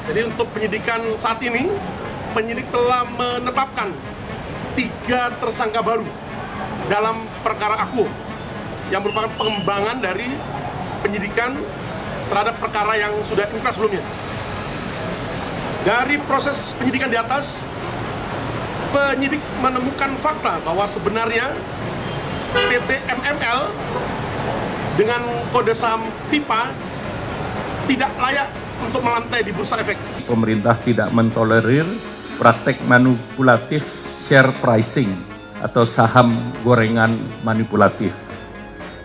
Jadi untuk penyidikan saat ini, penyidik telah menetapkan 3 tersangka baru dalam perkara Akuo yang merupakan pengembangan dari penyidikan terhadap perkara yang sudah inkrah sebelumnya. Dari proses penyidikan di atas, penyidik menemukan fakta bahwa sebenarnya PT MML dengan kode saham PIPA tidak layak untuk melantai di bursa efek. Pemerintah tidak mentolerir praktek manipulatif share pricing atau saham gorengan manipulatif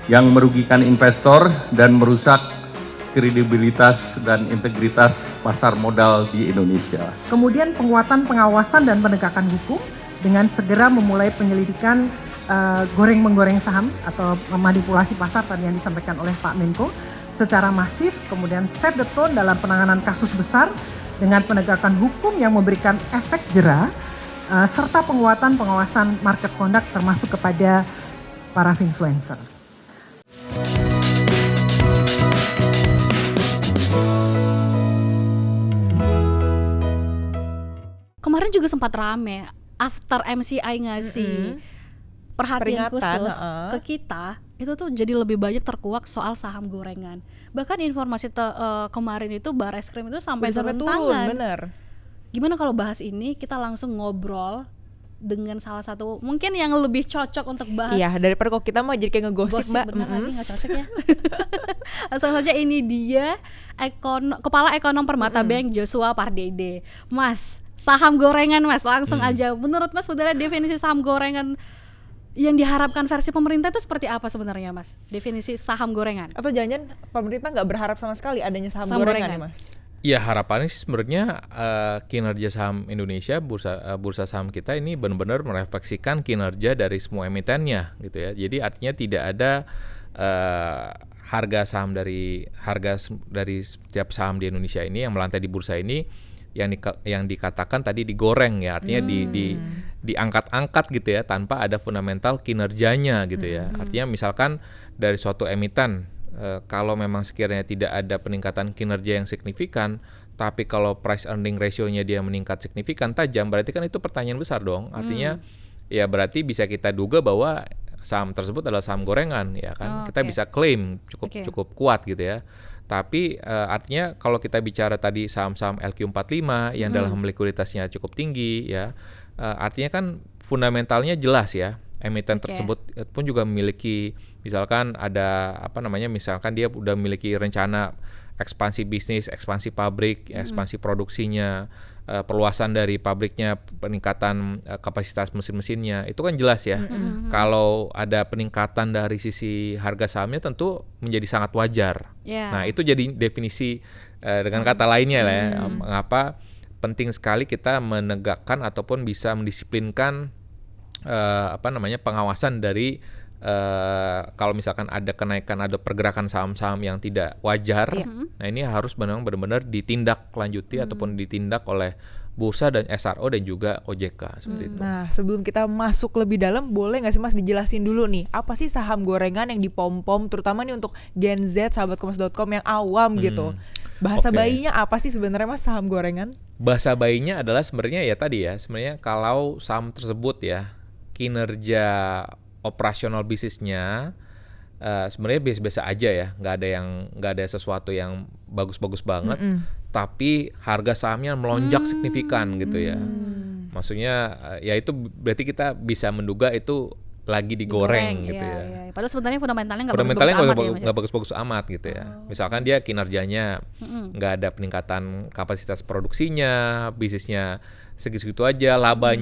yang merugikan investor dan merusak kredibilitas dan integritas pasar modal di Indonesia. Kemudian penguatan pengawasan dan penegakan hukum dengan segera memulai penyelidikan goreng-menggoreng saham atau manipulasi pasar tadi yang disampaikan oleh Pak Menko secara masif, kemudian set the tone dalam penanganan kasus besar dengan penegakan hukum yang memberikan efek jera serta penguatan pengawasan market conduct termasuk kepada para influencer. Kemarin juga sempat rame after MCI ngasih perhatian Peringatan, khusus ke kita, itu tuh jadi lebih banyak terkuak soal saham gorengan. Bahkan informasi kemarin itu Barreskrim itu sampai turun tangan. Bener. Gimana kalau bahas ini kita langsung ngobrol dengan salah satu mungkin yang lebih cocok untuk bahas. Iya, daripada kok kita mah jadi kayak ngegosip, Mbak. Bener lagi nggak cocok ya. Langsung saja ini dia Kepala Ekonom Permata Bank Joshua Pardede. Mas, saham gorengan Mas, langsung aja. Menurut Mas sebenarnya definisi saham gorengan yang diharapkan versi pemerintah itu seperti apa sebenarnya Mas? Definisi saham gorengan? Atau jangan pemerintah nggak berharap sama sekali adanya saham gorengan nih Mas? Ya harapannya sih sebenarnya kinerja saham Indonesia, bursa saham kita ini benar-benar merefleksikan kinerja dari semua emitennya gitu ya. Jadi artinya tidak ada harga dari setiap saham di Indonesia ini yang melantai di bursa ini yang dikatakan tadi digoreng ya, artinya diangkat-angkat gitu ya tanpa ada fundamental kinerjanya gitu ya. Artinya misalkan dari suatu emiten kalau memang sekiranya tidak ada peningkatan kinerja yang signifikan, tapi kalau price earning ratio-nya dia meningkat signifikan tajam, berarti kan itu pertanyaan besar dong. Artinya ya berarti bisa kita duga bahwa saham tersebut adalah saham gorengan ya kan. Kita bisa klaim cukup kuat gitu ya. Tapi artinya kalau kita bicara tadi saham-saham LQ45 yang dalam likuiditasnya cukup tinggi ya, artinya kan fundamentalnya jelas ya. Emiten tersebut pun juga memiliki, misalkan ada misalkan dia udah memiliki rencana ekspansi bisnis, ekspansi pabrik, ekspansi produksinya, perluasan dari pabriknya, peningkatan kapasitas mesin-mesinnya, itu kan jelas ya. Kalau ada peningkatan dari sisi harga sahamnya tentu menjadi sangat wajar. Nah itu jadi definisi dengan kata lainnya lah ya, mengapa penting sekali kita menegakkan ataupun bisa mendisiplinkan pengawasan dari kalau misalkan ada kenaikan, ada pergerakan saham-saham yang tidak wajar, nah ini harus benar-benar ditindaklanjuti ataupun ditindak oleh bursa dan SRO dan juga OJK seperti itu. Nah sebelum kita masuk lebih dalam, boleh nggak sih Mas dijelasin dulu nih apa sih saham gorengan yang dipom-pom, terutama nih untuk Gen Z, sahabatkompas.com yang awam gitu. Bahasa bayinya apa sih sebenarnya Mas saham gorengan? Bahasa bayinya adalah sebenarnya ya tadi ya, sebenarnya kalau saham tersebut ya kinerja operasional bisnisnya sebenarnya biasa-biasa aja ya, nggak ada sesuatu yang bagus-bagus banget, tapi harga sahamnya melonjak signifikan gitu ya. Maksudnya ya itu berarti kita bisa menduga itu lagi digoreng gitu ya. Padahal sebenarnya fundamentalnya nggak bagus-bagus amat gitu ya. Misalkan dia kinerjanya nggak ada peningkatan kapasitas produksinya, bisnisnya segitu-segitu aja, laba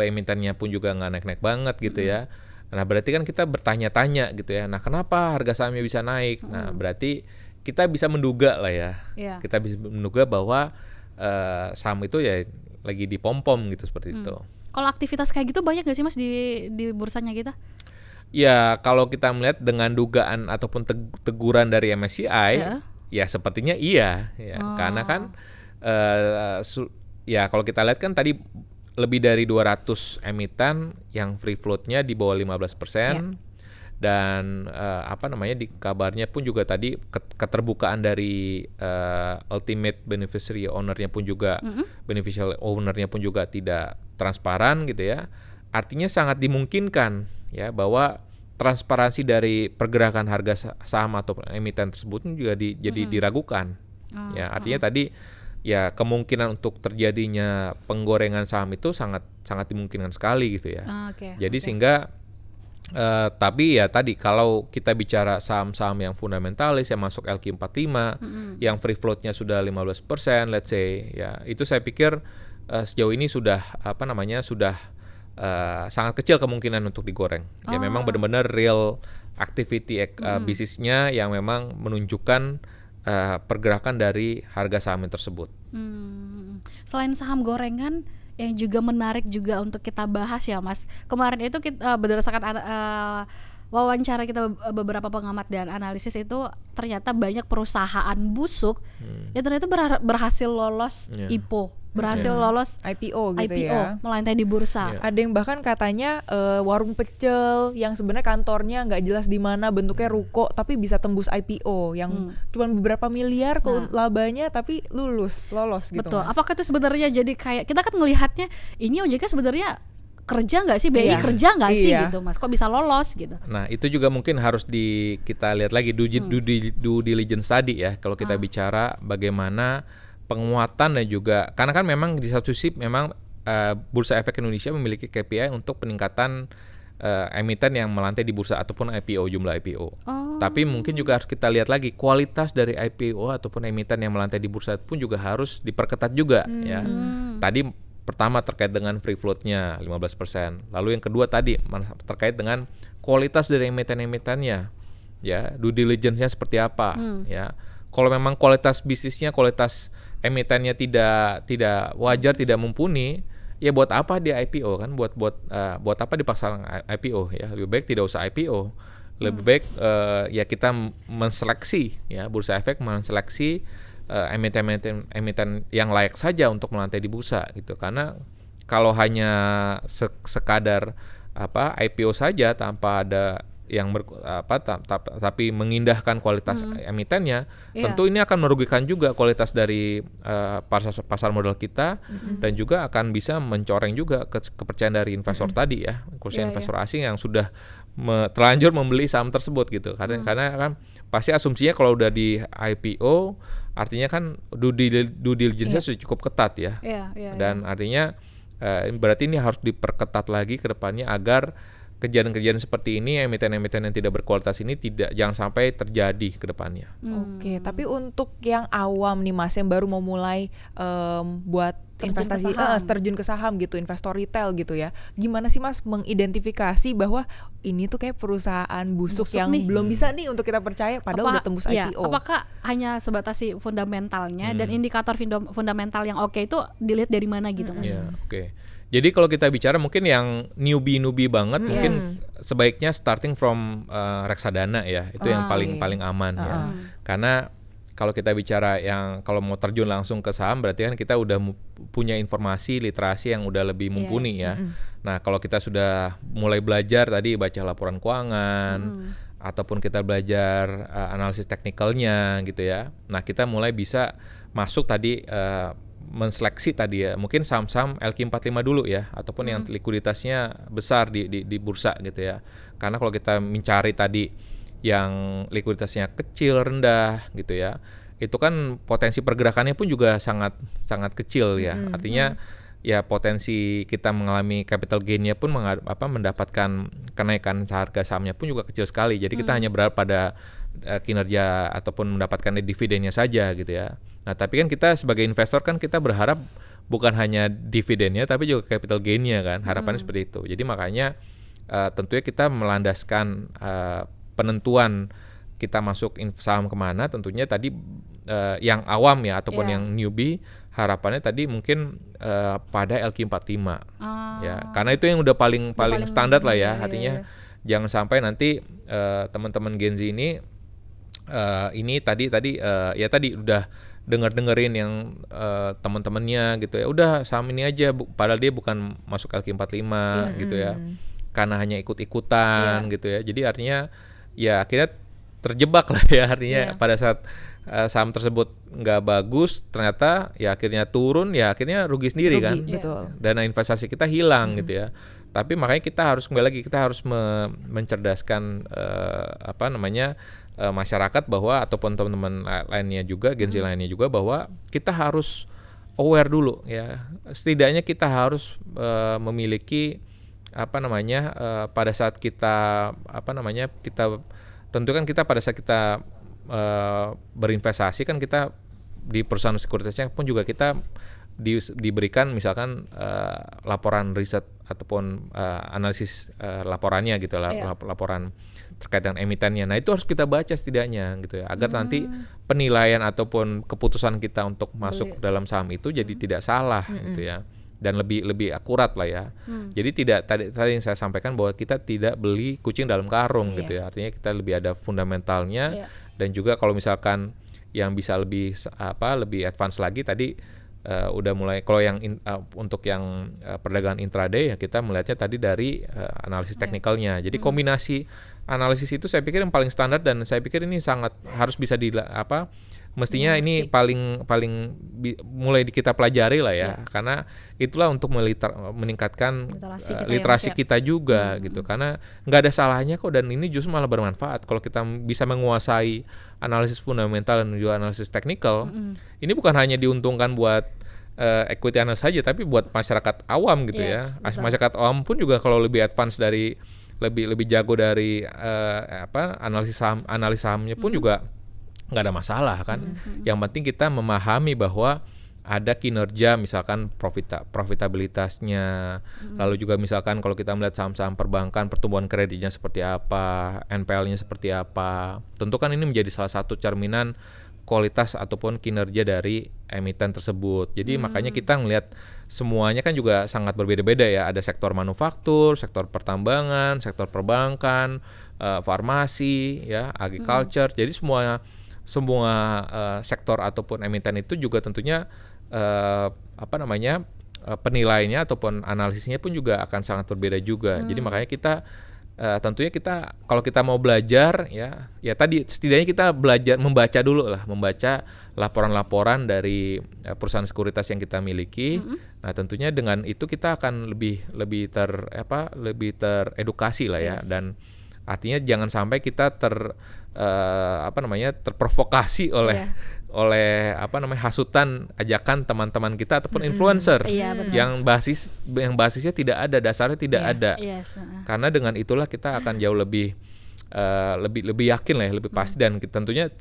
emitennya pun juga nggak naik-naik banget gitu ya. Nah berarti kan kita bertanya-tanya gitu ya. Nah kenapa harga sahamnya bisa naik? Nah berarti kita bisa menduga lah ya. Kita bisa menduga bahwa saham itu ya lagi dipom-pom gitu seperti itu. Kalau aktivitas kayak gitu banyak gak sih Mas di bursanya kita? Ya kalau kita melihat dengan dugaan ataupun teguran dari MSCI, ya sepertinya iya ya. Karena kan ya kalau kita lihat kan tadi lebih dari 200 emiten yang free float-nya di bawah 15%. Dan di kabarnya pun juga tadi keterbukaan dari ultimate beneficiary owner-nya pun juga beneficial owner-nya pun juga tidak transparan gitu ya. Artinya sangat dimungkinkan ya bahwa transparansi dari pergerakan harga saham atau emiten tersebut juga jadi diragukan. Ya, artinya tadi ya kemungkinan untuk terjadinya penggorengan saham itu sangat dimungkinkan sekali gitu ya. Jadi sehingga tapi ya tadi kalau kita bicara saham-saham yang fundamentalis yang masuk LQ45 yang free float-nya sudah 15% let's say ya, itu saya pikir sejauh ini sudah sangat kecil kemungkinan untuk digoreng. Ya memang benar-benar real activity bisnisnya yang memang menunjukkan pergerakan dari harga saham tersebut. Selain saham gorengan yang juga menarik juga untuk kita bahas ya Mas. Kemarin itu kita berdasarkan wawancara kita beberapa pengamat dan analisis itu ternyata banyak perusahaan busuk yang ternyata berhasil lolos IPO, berhasil lolos IPO gitu ya, melantai di bursa. Ada yang bahkan katanya warung pecel yang sebenarnya kantornya nggak jelas di mana, bentuknya ruko tapi bisa tembus IPO yang cuma beberapa miliar labanya tapi lolos gitu. Betul. Mas. Apakah itu sebenarnya jadi kayak kita kan ngelihatnya ini OJK sebenarnya kerja nggak sih, BI kerja nggak sih gitu Mas, kok bisa lolos gitu. Nah itu juga mungkin harus kita lihat lagi due diligence tadi ya, kalau kita bicara bagaimana penguatan dan juga karena kan memang di satu sisi memang Bursa Efek Indonesia memiliki KPI untuk peningkatan emiten yang melantai di bursa ataupun IPO, jumlah IPO. Tapi mungkin juga harus kita lihat lagi kualitas dari IPO ataupun emiten yang melantai di bursa pun juga harus diperketat juga ya. Tadi pertama terkait dengan free float-nya 15%. Lalu yang kedua tadi terkait dengan kualitas dari emiten-emitennya. Ya, due diligence-nya seperti apa ya. Kalau memang kualitas bisnisnya, kualitas emitennya tidak wajar, tidak mumpuni, ya buat apa dia IPO kan? Buat apa dipaksa IPO ya? Lebih baik tidak usah IPO. Lebih baik ya kita menseleksi ya, Bursa Efek menseleksi emiten yang layak saja untuk melantai di bursa gitu. Karena kalau hanya sekadar IPO saja tanpa ada yang tapi mengindahkan kualitas emitennya, tentu ini akan merugikan juga kualitas dari pasar modal kita dan juga akan bisa mencoreng juga kepercayaan dari investor tadi ya, khususnya investor asing yang sudah terlanjur membeli saham tersebut gitu. Karena kan pasti asumsinya kalau udah di IPO artinya kan due diligence-nya sudah cukup ketat ya. Dan artinya berarti ini harus diperketat lagi ke depannya agar kejadian-kejadian seperti ini, emiten-emiten yang tidak berkualitas ini jangan sampai terjadi ke depannya. Oke, tapi untuk yang awam nih Mas yang baru mau mulai buat investasi terjun ke saham gitu, investor retail gitu ya. Gimana sih Mas mengidentifikasi bahwa ini tuh kayak perusahaan busuk yang nih belum bisa nih untuk kita percaya padahal udah tembus IPO. Apakah hanya sebatas fundamentalnya dan indikator fundamental yang oke itu dilihat dari mana gitu Mas? Oke. Jadi kalau kita bicara mungkin yang newbie banget, mungkin sebaiknya starting from reksadana ya, itu yang paling aman ya. Karena kalau kita bicara yang kalau mau terjun langsung ke saham berarti kan kita udah punya informasi literasi yang udah lebih mumpuni ya. Nah kalau kita sudah mulai belajar tadi baca laporan keuangan ataupun kita belajar analisis teknikalnya gitu ya. Nah kita mulai bisa masuk tadi menseleksi tadi ya, mungkin saham-saham LQ45 dulu ya, ataupun yang likuiditasnya besar di bursa gitu ya. Karena kalau kita mencari tadi yang likuiditasnya kecil, rendah gitu ya, itu kan potensi pergerakannya pun juga sangat kecil ya. Artinya ya potensi kita mengalami capital gain-nya pun mendapatkan kenaikan harga sahamnya pun juga kecil sekali. Jadi kita hanya berharap pada kinerja ataupun mendapatkan dividennya saja gitu ya. Nah tapi kan kita sebagai investor kan kita berharap bukan hanya dividennya tapi juga capital gain-nya kan, harapannya seperti itu. Jadi makanya tentunya kita melandaskan penentuan kita masuk saham kemana, tentunya tadi yang awam ya ataupun yang newbie harapannya tadi mungkin pada LQ45 ya, karena itu yang udah paling standar lah ya. Artinya jangan sampai nanti teman-teman Gen Z ini tadi udah dengerin yang teman-temannya gitu ya, udah saham ini aja padahal dia bukan masuk LQ45 gitu ya. karena hanya ikut-ikutan gitu ya. Jadi artinya ya akhirnya terjebak lah ya, artinya pada saat saham tersebut nggak bagus, ternyata ya akhirnya turun, ya akhirnya rugi sendiri kan. Betul. Dana investasi kita hilang gitu ya. Tapi makanya kita harus kembali lagi, kita harus mencerdaskan masyarakat bahwa, ataupun teman-teman lainnya juga, agensi lainnya juga, bahwa kita harus aware dulu ya. Setidaknya kita harus memiliki pada saat kita kita tentu kan kita pada saat kita berinvestasi kan, kita di perusahaan sekuritasnya pun juga kita diberikan misalkan laporan riset ataupun analisis laporannya gitu, laporan terkait dengan emitennya. Nah itu harus kita baca setidaknya gitu ya, agar nanti penilaian ataupun keputusan kita untuk masuk dalam saham itu jadi tidak salah gitu ya, dan lebih akurat lah ya. Jadi tidak tadi yang saya sampaikan bahwa kita tidak beli kucing dalam karung gitu ya. Artinya kita lebih ada fundamentalnya, dan juga kalau misalkan yang bisa lebih advance lagi tadi udah mulai, kalau yang untuk yang perdagangan intraday ya kita melihatnya tadi dari analisis teknikalnya. Jadi kombinasi analisis itu saya pikir yang paling standar, dan saya pikir ini sangat harus bisa mestinya ini paling mulai kita pelajari lah ya, karena itulah untuk meningkatkan literasi kita juga gitu, karena nggak ada salahnya kok, dan ini justru malah bermanfaat kalau kita bisa menguasai analisis fundamental dan juga analisis teknikal. Ini bukan hanya diuntungkan buat equity analyst saja, tapi buat masyarakat awam gitu ya. Masyarakat awam pun juga kalau lebih advance dari lebih jago dari analisis sahamnya pun juga nggak ada masalah kan. Yang penting kita memahami bahwa ada kinerja, misalkan profitabilitasnya, lalu juga misalkan kalau kita melihat saham-saham perbankan, pertumbuhan kreditnya seperti apa, NPL-nya seperti apa. Tentu kan ini menjadi salah satu cerminan kualitas ataupun kinerja dari emiten tersebut. Jadi makanya kita melihat semuanya kan juga sangat berbeda-beda ya. Ada sektor manufaktur, sektor pertambangan, sektor perbankan, farmasi, ya, agriculture. Jadi semua sektor ataupun emiten itu juga tentunya penilaiannya ataupun analisisnya pun juga akan sangat berbeda juga. Jadi makanya kita tentunya kita kalau kita mau belajar ya tadi setidaknya kita belajar membaca laporan-laporan dari perusahaan sekuritas yang kita miliki. Nah tentunya dengan itu kita akan lebih teredukasi lah ya. Dan artinya jangan sampai kita terprovokasi oleh hasutan ajakan teman-teman kita ataupun influencer yang basisnya tidak ada, dasarnya tidak ada. Karena dengan itulah kita akan jauh lebih yakin lah ya, lebih pasti, dan tentunya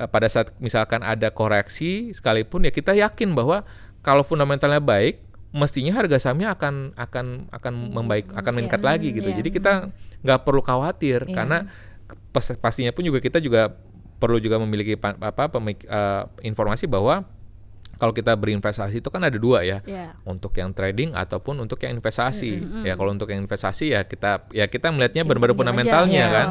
pada saat misalkan ada koreksi sekalipun ya kita yakin bahwa kalau fundamentalnya baik, mestinya harga sahamnya akan membaik, akan meningkat lagi gitu. Jadi kita nggak perlu khawatir, karena pastinya pun juga kita juga perlu juga memiliki informasi bahwa kalau kita berinvestasi itu kan ada dua ya, untuk yang trading ataupun untuk yang investasi. Ya kalau untuk yang investasi ya kita melihatnya benar-benar fundamentalnya kan.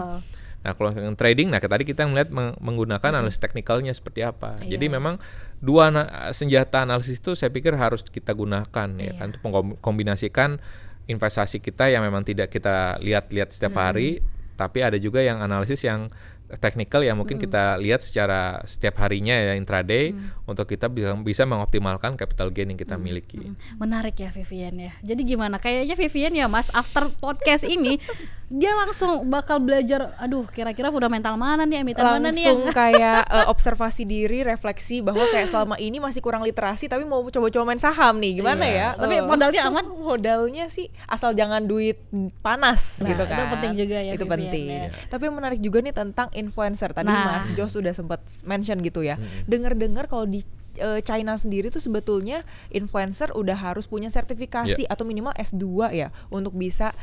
Nah kalau yang trading, tadi kita melihat menggunakan analisis teknikalnya seperti apa. Jadi memang dua senjata analisis itu saya pikir harus kita gunakan ya kan, untuk mengkombinasikan investasi kita yang memang tidak kita lihat setiap hari, tapi ada juga yang analisis yang teknikal yang mungkin kita lihat secara setiap harinya ya, intraday, untuk kita bisa mengoptimalkan capital gain yang kita miliki. Menarik ya Vivian ya. Jadi gimana? Kayaknya Vivian ya Mas, after podcast ini dia langsung bakal belajar, aduh kira-kira fundamental mana nih, emiten mana nih yang... Langsung kayak observasi diri, refleksi bahwa kayak selama ini masih kurang literasi tapi mau coba-coba main saham nih, gimana ya? Tapi modalnya aman? Modalnya sih asal jangan duit panas gitu kan. Itu penting juga ya Itu Vivian, penting. ya. Tapi yang menarik juga nih tentang influencer. Tadi Mas Jos sudah sempat mention gitu ya. Dengar-dengar kalau di China sendiri tuh sebetulnya influencer udah harus punya sertifikasi atau minimal S2 ya untuk bisa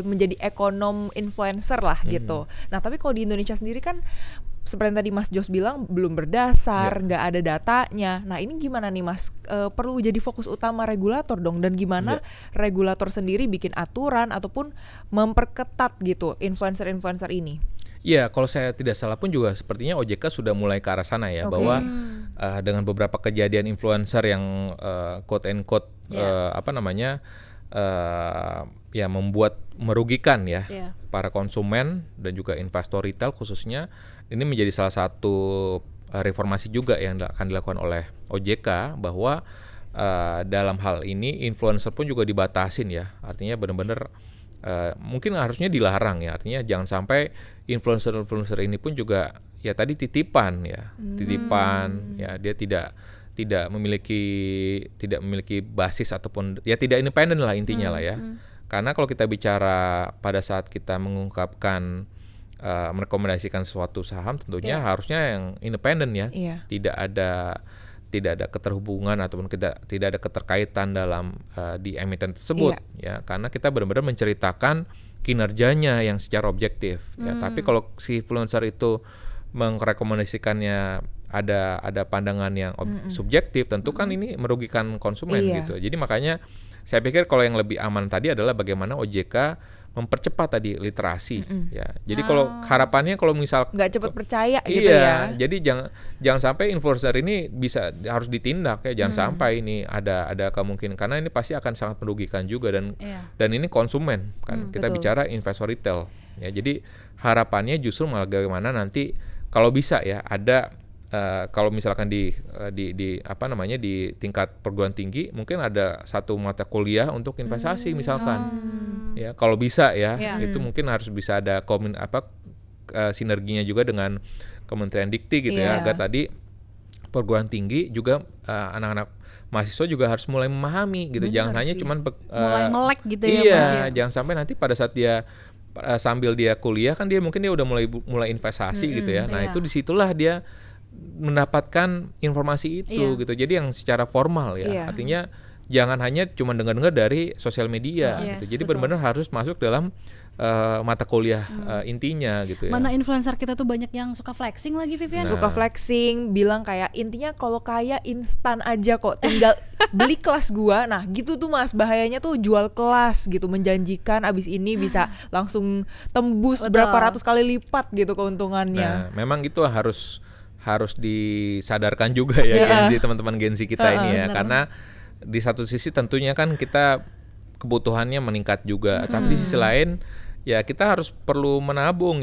menjadi ekonom influencer lah gitu. Nah tapi kalau di Indonesia sendiri kan seperti yang tadi Mas Jos bilang belum berdasar, nggak ada datanya. Nah ini gimana nih Mas? Perlu jadi fokus utama regulator dong, dan gimana regulator sendiri bikin aturan ataupun memperketat gitu influencer-influencer ini? Iya, kalau saya tidak salah pun juga sepertinya OJK sudah mulai ke arah sana ya, bahwa dengan beberapa kejadian influencer yang quote and quote ya membuat merugikan ya Iya. para konsumen dan juga investor retail khususnya, ini menjadi salah satu reformasi juga yang akan dilakukan oleh OJK, bahwa dalam hal ini influencer pun juga dibatasin ya, artinya benar-benar mungkin harusnya dilarang ya, artinya jangan sampai influencer ini pun juga ya tadi titipan ya, dia tidak memiliki basis ataupun ya tidak independen lah intinya lah ya. Karena kalau kita bicara pada saat kita mengungkapkan merekomendasikan suatu saham, tentunya harusnya yang independen ya, tidak ada keterhubungan ataupun tidak ada keterkaitan dalam di emiten tersebut ya, karena kita benar-benar menceritakan kinerjanya yang secara objektif ya. Tapi kalau si influencer itu merekomendasikannya ada pandangan yang subjektif, tentu kan ini merugikan konsumen gitu. Jadi makanya saya pikir kalau yang lebih aman tadi adalah bagaimana OJK mempercepat tadi literasi ya. Jadi kalau harapannya kalau misal nggak cepat percaya gitu ya. Jadi jangan sampai influencer ini harus ditindak ya, jangan sampai ini ada kemungkinan, karena ini pasti akan sangat merugikan juga dan ini konsumen kan. Kita bicara investor retail ya. Jadi harapannya justru malah bagaimana nanti kalau bisa ya ada kalau misalkan di tingkat perguruan tinggi mungkin ada satu mata kuliah untuk investasi misalkan. Ya, kalau bisa ya, itu mungkin harus bisa ada sinerginya juga dengan Kementerian Dikti gitu ya, agar tadi perguruan tinggi juga anak-anak mahasiswa juga harus mulai memahami gitu. Jangan hanya cuman mulai melek gitu ya, iya, Mas ya. Jangan sampai nanti pada saat dia sambil dia kuliah kan dia mungkin dia udah mulai investasi gitu ya. Nah, itu disitulah dia mendapatkan informasi itu gitu. Jadi yang secara formal ya. Artinya jangan hanya cuma dengar-dengar dari sosial media gitu. Jadi benar-benar harus masuk dalam mata kuliah intinya gitu ya. Mana influencer kita tuh banyak yang suka flexing lagi, Vivian. Suka flexing, bilang kayak intinya kalau kaya instan aja kok, tinggal beli kelas gua. Nah gitu tuh Mas, bahayanya tuh jual kelas gitu, menjanjikan abis ini bisa langsung tembus berapa ratus kali lipat gitu keuntungannya. Nah memang itu harus disadarkan juga ya Gen Z, teman-teman Gen Z kita ini ya, karena di satu sisi tentunya kan kita kebutuhannya meningkat juga, tapi di sisi lain ya kita harus perlu menabung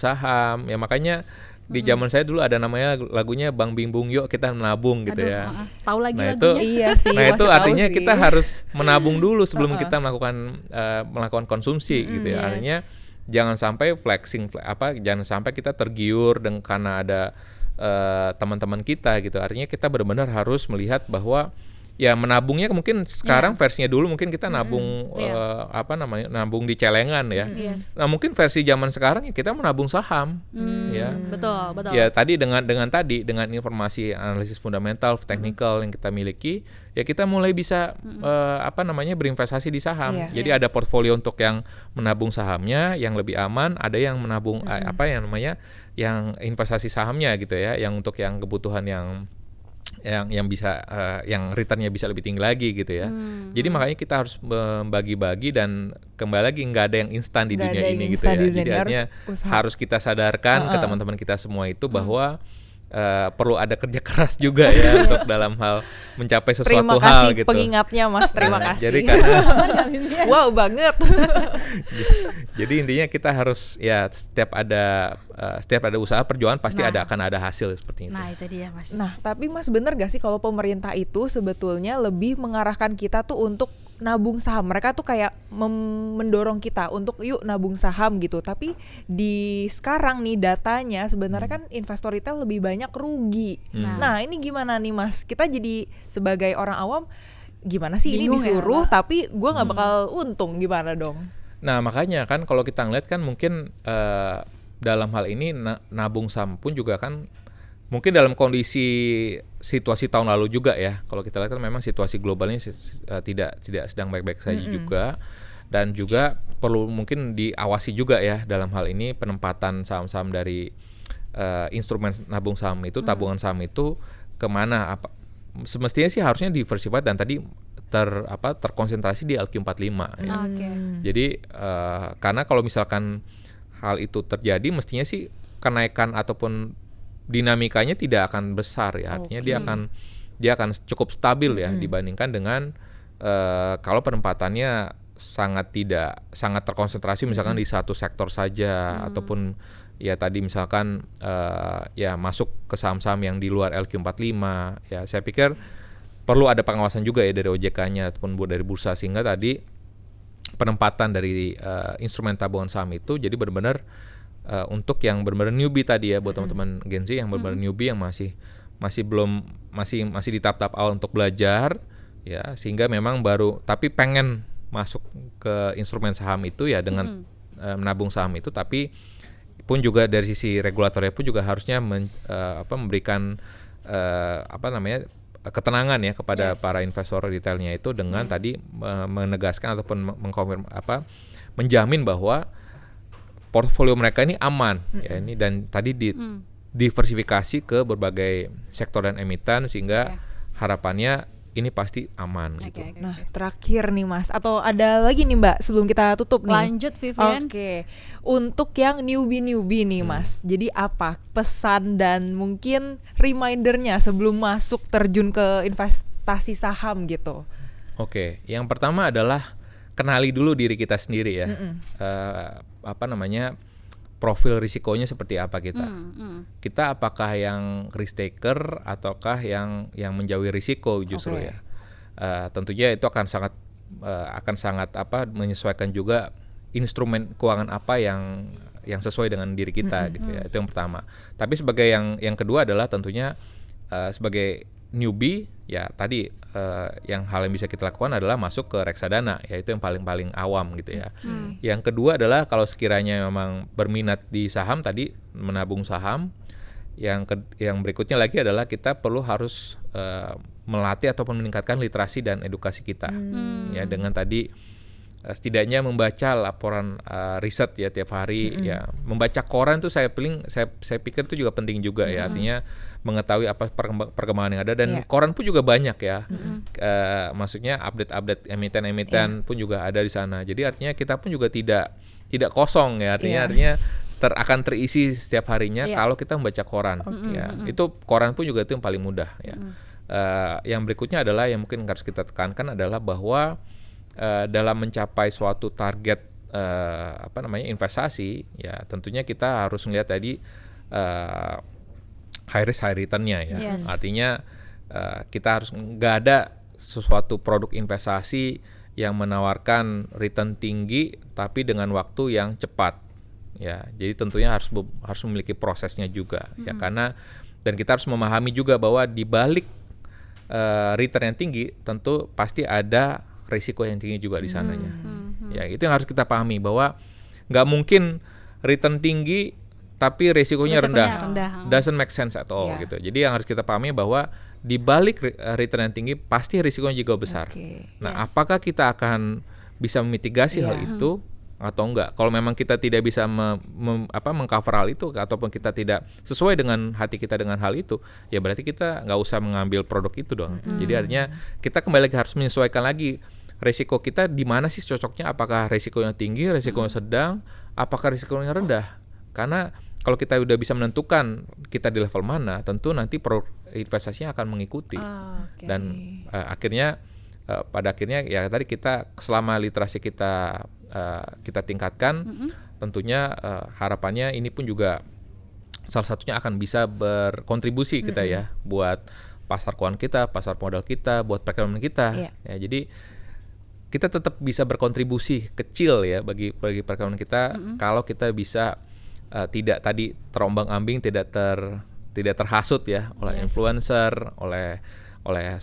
saham ya. Makanya di zaman saya dulu ada namanya lagunya Bang Bing Bung Yuk kita menabung gitu. Aduh, ya. Tahu lagi Nah lagunya. itu, Iya sih, nah itu masih artinya tahu sih. kita harus menabung dulu sebelum kita melakukan konsumsi gitu ya. Artinya jangan sampai jangan sampai kita tergiur karena ada teman-teman kita gitu. Artinya kita benar-benar harus melihat bahwa ya menabungnya mungkin sekarang versinya dulu mungkin kita nabung nabung di celengan ya. Nah mungkin versi zaman sekarang ya kita menabung saham ya. Betul. Ya tadi dengan informasi analisis fundamental, technical yang kita miliki, ya kita mulai bisa berinvestasi di saham. Jadi ada portfolio untuk yang menabung sahamnya yang lebih aman, ada yang menabung yang investasi sahamnya gitu ya, yang untuk yang kebutuhan yang bisa yang returnnya bisa lebih tinggi lagi gitu ya. Jadi makanya kita harus membagi-bagi dan kembali lagi nggak ada yang instan di dunia ini gitu ya. Jadi artinya harus kita sadarkan ke teman-teman kita semua itu bahwa perlu ada kerja keras juga ya untuk dalam hal mencapai sesuatu terima hal kasih gitu. pengingatnya Mas, terima kasih. Jadi karena wow banget. jadi intinya kita harus ya setiap ada usaha perjuangan pasti akan ada hasil seperti itu. Nah itu dia Mas. Nah tapi Mas bener gak sih kalau pemerintah itu sebetulnya lebih mengarahkan kita tuh untuk nabung saham? Mereka tuh kayak mendorong kita untuk yuk nabung saham gitu. Tapi di sekarang nih datanya sebenarnya kan investor retail lebih banyak rugi. Nah ini gimana nih Mas? Kita jadi sebagai orang awam gimana sih bingung ini disuruh ya, tapi gue nggak bakal untung, gimana dong? Nah makanya kan kalau kita ngeliat kan mungkin dalam hal ini nabung saham pun juga kan mungkin dalam kondisi situasi tahun lalu juga ya. Kalau kita lihat kan memang situasi globalnya tidak sedang baik-baik saja juga, dan juga perlu mungkin diawasi juga ya dalam hal ini penempatan saham-saham dari instrumen nabung saham itu, tabungan saham itu kemana. Semestinya sih harusnya diversified dan tadi terkonsentrasi di LQ45 ya. Jadi karena kalau misalkan hal itu terjadi mestinya sih kenaikan ataupun dinamikanya tidak akan besar ya. Artinya dia akan cukup stabil ya dibandingkan dengan kalau penempatannya sangat terkonsentrasi misalkan di satu sektor saja ataupun ya tadi misalkan ya masuk ke saham-saham yang di luar LQ45 ya saya pikir perlu ada pengawasan juga ya dari OJK-nya ataupun dari bursa sehingga tadi penempatan dari instrumen tabungan saham itu jadi benar-benar untuk yang benar-benar newbie tadi ya buat teman-teman Gen Z yang benar-benar newbie yang masih di tahap-tahap awal untuk belajar ya sehingga memang baru tapi pengen masuk ke instrumen saham itu ya dengan menabung saham itu tapi pun juga dari sisi regulatornya pun juga harusnya memberikan ketenangan ya kepada para investor retailnya itu dengan tadi menegaskan ataupun menjamin bahwa portfolio mereka ini aman ya ini dan tadi diversifikasi ke berbagai sektor dan emiten sehingga harapannya ini pasti aman gitu. Nah, terakhir nih Mas, atau ada lagi nih Mbak sebelum kita tutup nih. Lanjut Vivian. Oke. Untuk yang newbie nih Mas. Jadi apa pesan dan mungkin remindernya sebelum masuk terjun ke investasi saham gitu? Oke, yang pertama adalah kenali dulu diri kita sendiri ya. Profil risikonya seperti apa kita. Kita apakah yang risk taker ataukah yang menjauhi risiko justru ya. Tentunya itu akan sangat menyesuaikan juga instrumen keuangan apa yang sesuai dengan diri kita gitu ya. Itu yang pertama. Tapi sebagai yang kedua adalah tentunya sebagai newbie ya tadi yang hal yang bisa kita lakukan adalah masuk ke reksadana ya itu yang paling awam gitu ya. Yang kedua adalah kalau sekiranya memang berminat di saham tadi menabung saham yang berikutnya lagi adalah kita harus melatih ataupun meningkatkan literasi dan edukasi kita ya dengan tadi setidaknya membaca laporan riset ya tiap hari ya membaca koran tuh saya pikir itu juga penting juga ya artinya mengetahui apa perkembangan yang ada dan koran pun juga banyak ya maksudnya update emiten pun juga ada di sana jadi artinya kita pun juga tidak kosong ya artinya akan terisi setiap harinya kalau kita membaca koran ya itu koran pun juga itu yang paling mudah ya yang berikutnya adalah yang mungkin harus kita tekankan adalah bahwa dalam mencapai suatu target investasi ya tentunya kita harus melihat tadi high risk high return-nya ya artinya kita harus nggak ada sesuatu produk investasi yang menawarkan return tinggi tapi dengan waktu yang cepat ya jadi tentunya harus memiliki prosesnya juga ya karena dan kita harus memahami juga bahwa di balik return yang tinggi tentu pasti ada risiko yang tinggi juga di sananya. Ya, itu yang harus kita pahami bahwa nggak mungkin return tinggi tapi risikonya rendah. Doesn't make sense at all gitu. Jadi yang harus kita pahami bahwa di balik return yang tinggi pasti risikonya juga besar. Nah, apakah kita akan bisa memitigasi hal itu atau enggak? Kalau memang kita tidak bisa mengcover hal itu ataupun kita tidak sesuai dengan hati kita dengan hal itu, ya berarti kita nggak usah mengambil produk itu dong. Jadi artinya kita kembali lagi harus menyesuaikan lagi risiko kita di mana sih cocoknya, apakah risikonya tinggi, risikonya sedang, apakah risikonya rendah. Karena kalau kita udah bisa menentukan kita di level mana, tentu nanti produk investasinya akan mengikuti. Dan akhirnya pada akhirnya ya tadi kita selama literasi kita tingkatkan, tentunya harapannya ini pun juga salah satunya akan bisa berkontribusi kita ya buat pasar keuangan kita, pasar modal kita, buat perekonomian kita. Ya, jadi kita tetap bisa berkontribusi kecil ya bagi perekonomian kita kalau kita bisa tidak tadi terombang-ambing, tidak terhasut ya oleh influencer, oleh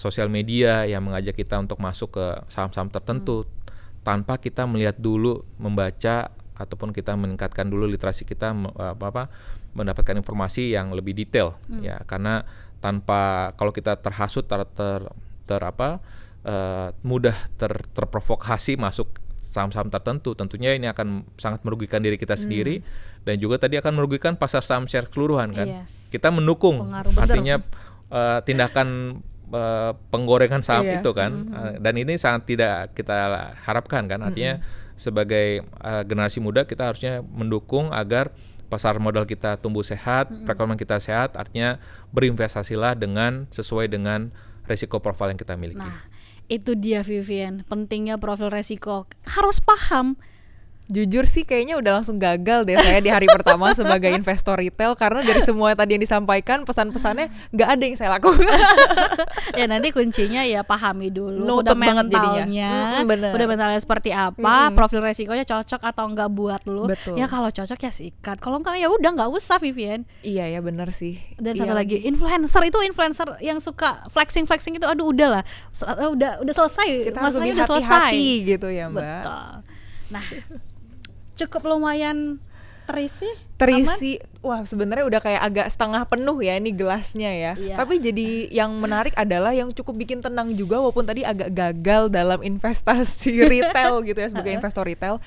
sosial media yang mengajak kita untuk masuk ke saham-saham tertentu tanpa kita melihat dulu, membaca ataupun kita meningkatkan dulu literasi kita mendapatkan informasi yang lebih detail ya karena kalau kita terhasut mudah terprovokasi masuk saham-saham tertentu, tentunya ini akan sangat merugikan diri kita sendiri dan juga tadi akan merugikan pasar saham secara keseluruhan kan. Kita mendukung artinya tindakan penggorengan saham itu kan dan ini sangat tidak kita harapkan kan artinya sebagai generasi muda kita harusnya mendukung agar pasar modal kita tumbuh sehat, perekonomian kita sehat, artinya berinvestasilah sesuai dengan risiko profil yang kita miliki. Nah, Itu dia Vivian, pentingnya profil resiko. Harus paham. Jujur sih kayaknya udah langsung gagal deh saya di hari pertama sebagai investor retail, karena dari semua tadi yang disampaikan pesan-pesannya nggak ada yang saya lakukan. Ya nanti kuncinya ya pahami dulu Noted banget jadinya. Bener. Udah mentalnya seperti apa, profil resikonya cocok atau enggak buat lu. Betul. Ya kalau cocok ya sikat, kalau enggak ya udah nggak usah Vivian. Iya ya bener sih. Dan Iya satu lagi, influencer yang suka flexing itu aduh udahlah. Udah selesai. kita harus Masalahnya lebih udah selesai. hati-hati gitu ya Mbak. Betul. Nah, cukup lumayan terisi. Wah sebenarnya udah kayak agak setengah penuh ya ini gelasnya ya. Iya. Tapi jadi yang menarik adalah yang cukup bikin tenang juga, walaupun tadi agak gagal dalam investasi retail gitu ya sebagai investor retail.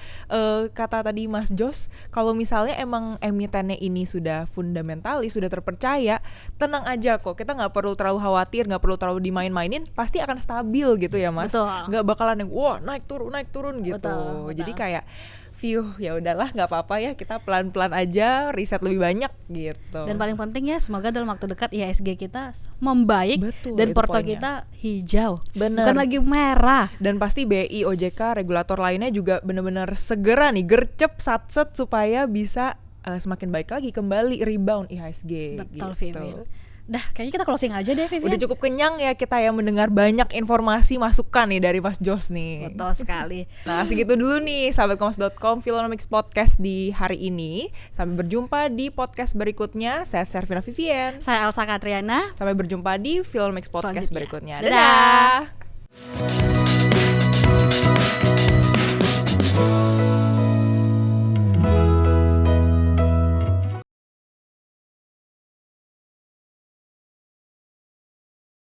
Kata tadi Mas Jos, kalau misalnya emang emitennya ini sudah fundamentalis, sudah terpercaya, tenang aja kok. Kita nggak perlu terlalu khawatir, nggak perlu terlalu dimain-mainin, pasti akan stabil gitu ya Mas. Betul. Nggak bakalan yang wah naik turun gitu. Betul. Jadi kayak ya udahlah nggak apa-apa ya, kita pelan-pelan aja, riset lebih banyak gitu. Dan paling penting ya semoga dalam waktu dekat IHSG kita membaik. Betul, dan itu porto poinnya. kita hijau, Bener. bukan lagi merah. Dan pasti BI, OJK, regulator lainnya juga benar-benar segera nih gercep satset supaya bisa semakin baik lagi, kembali rebound IHSG. Betul gitu. Vivian. Dah kayaknya kita closing aja deh Vivian. Udah cukup kenyang ya kita ya mendengar banyak informasi masukan nih dari Mas Jos nih. Betul sekali. Nah segitu dulu nih sahabatkompas.com Philonomics Podcast di hari ini. Sampai berjumpa di podcast berikutnya. Saya Servina Vivian. Saya Elsa Katriana. Sampai berjumpa di Philonomics Podcast Selanjutnya. berikutnya. Dadah. Dadah.